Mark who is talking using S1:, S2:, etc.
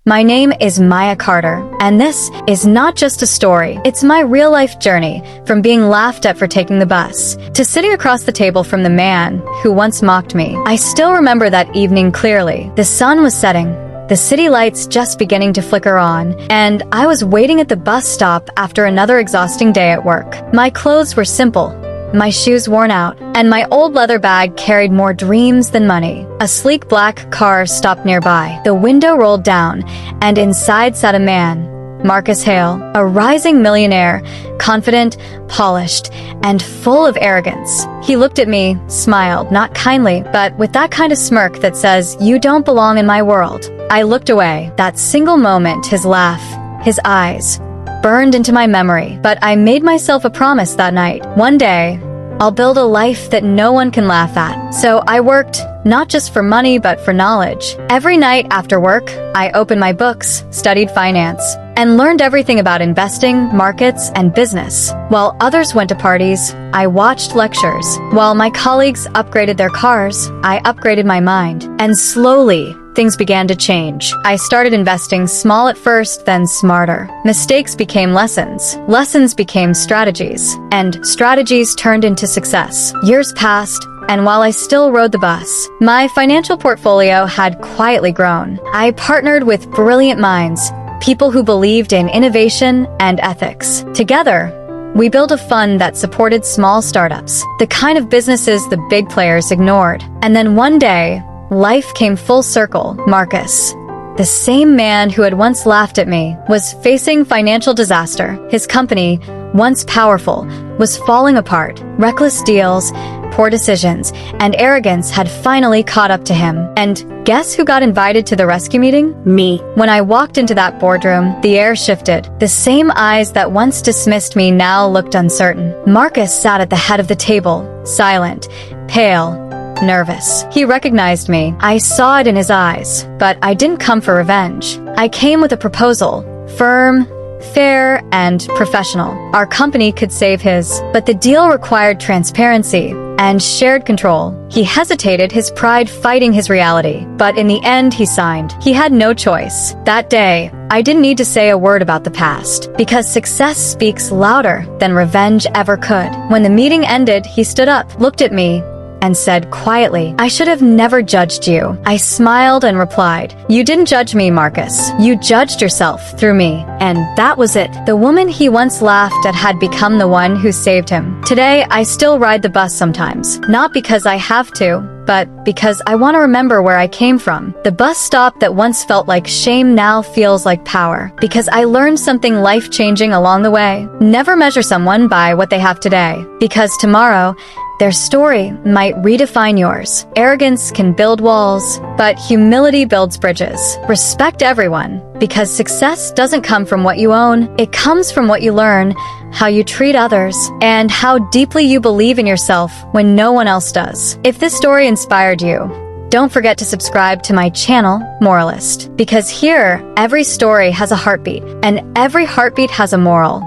S1: My name is Maya Carter, and this is not just a story. It's my real-life journey, from being laughed at for taking the bus, to sitting across the table from the man who once mocked me. I still remember that evening clearly. The sun was setting, the city lights just beginning to flicker on, and I was waiting at the bus stop after another exhausting day at work. My clothes were simple, my shoes worn out, and my old leather bag carried more dreams than money. A sleek black car stopped nearby. The window rolled down, and inside sat a man, Marcus Hale, a rising millionaire, confident, polished, and full of arrogance. He looked at me, smiled, not kindly, but with that kind of smirk that says, "You don't belong in my world." I looked away. That single moment, his laugh, his eyes, burned into my memory. But I made myself a promise that night. One day, I'll build a life that no one can laugh at. So I worked, not just for money, but for knowledge. Every night after work, I opened my books, studied finance, and learned everything about investing, markets, and business. While others went to parties, I watched lectures. While my colleagues upgraded their cars, I upgraded my mind. And slowly, things began to change. I started investing small at first, then smarter. Mistakes became lessons. Lessons became strategies. And strategies turned into success. Years passed, and while I still rode the bus, my financial portfolio had quietly grown. I partnered with brilliant minds, people who believed in innovation and ethics. Together, we built a fund that supported small startups, the kind of businesses the big players ignored. And then one day, life came full circle. Marcus, the same man who had once laughed at me, was facing financial disaster. His company, once powerful, was falling apart. Reckless deals, poor decisions, and arrogance had finally caught up to him. And guess who got invited to the rescue meeting? Me. When I walked into that boardroom, the air shifted. The same eyes that once dismissed me now looked uncertain. Marcus sat at the head of the table, silent, pale, nervous. He recognized me. I saw it in his eyes. But I didn't come for revenge. I came with a proposal. Firm, fair, and professional. Our company could save his. But the deal required transparency and shared control. He hesitated, his pride fighting his reality. But in the end, he signed. He had no choice. That day, I didn't need to say a word about the past, because success speaks louder than revenge ever could. When the meeting ended, he stood up, looked at me, and said quietly, "I should have never judged you." I smiled and replied, "You didn't judge me, Marcus. You judged yourself through me." And that was it. The woman he once laughed at had become the one who saved him. Today, I still ride the bus sometimes, not because I have to, but because I want to remember where I came from. The bus stop that once felt like shame now feels like power, because I learned something life-changing along the way. Never measure someone by what they have today, because tomorrow, their story might redefine yours. Arrogance can build walls, but humility builds bridges. Respect everyone, because success doesn't come from what you own. It comes from what you learn, how you treat others, and how deeply you believe in yourself when no one else does. If this story inspired you, don't forget to subscribe to my channel, Moralist, because here, every story has a heartbeat, and every heartbeat has a moral.